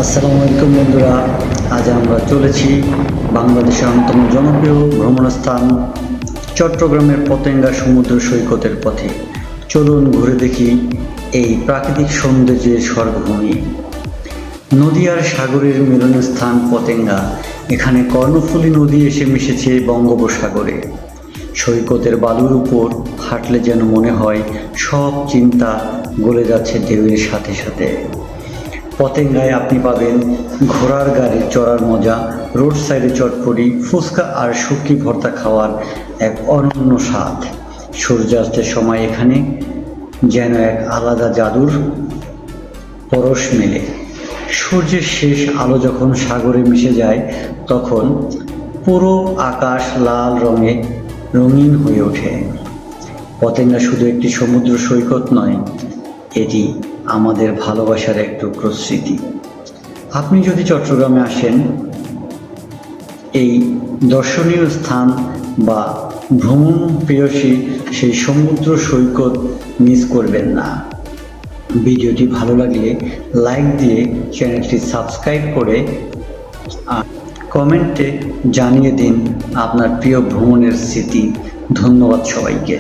আসসালামু আলাইকুম বন্ধুরা, আজ আমরা চলেছি বাংলাদেশের অন্যতম জনপ্রিয় ভ্রমণস্থান চট্টগ্রামের পতেঙ্গা সমুদ্র সৈকতের পথে। চলুন ঘুরে দেখি এই প্রাকৃতিক সৌন্দর্যের স্বর্গভূমি। নদী আর সাগরের মিলনস্থান পতেঙ্গা। এখানে কর্ণফুলী নদী এসে মিশেছে বঙ্গোপসাগরে। সৈকতের বালুর উপর হাঁটলে যেন মনে হয় সব চিন্তা গলে যাচ্ছে ঢেউয়ের সাথে সাথে। পতেঙ্গায় আপনি পাবেন ঘোড়ার গাড়ি চড়ার মজা, রোড সাইডে চটপটি, ফুচকা আর শুটকি ভর্তা খাওয়ার এক অনন্য স্বাদ। সূর্যাস্তের সময় এখানে যেন এক আলাদা জাদুর পরশ মেলে। সূর্যের শেষ আলো যখন সাগরে মিশে যায়, তখন পুরো আকাশ লাল রঙে রঙিন হয়ে ওঠে। পতেঙ্গা শুধু একটি সমুদ্র সৈকত নয়, এটি আমাদের ভালোবাসার এক টুকরো স্মৃতি। আপনি যদি চট্টগ্রামে আসেন, এই দর্শনীয় স্থান বা ভ্রমণ প্রেয়সী সেই সমুদ্র সৈকত মিস করবেন না। ভিডিওটি ভালো লাগলে লাইক দিয়ে চ্যানেলটি সাবস্ক্রাইব করে কমেন্টে জানিয়ে দিন আপনার প্রিয় ভ্রমণের স্মৃতি। ধন্যবাদ সবাইকে।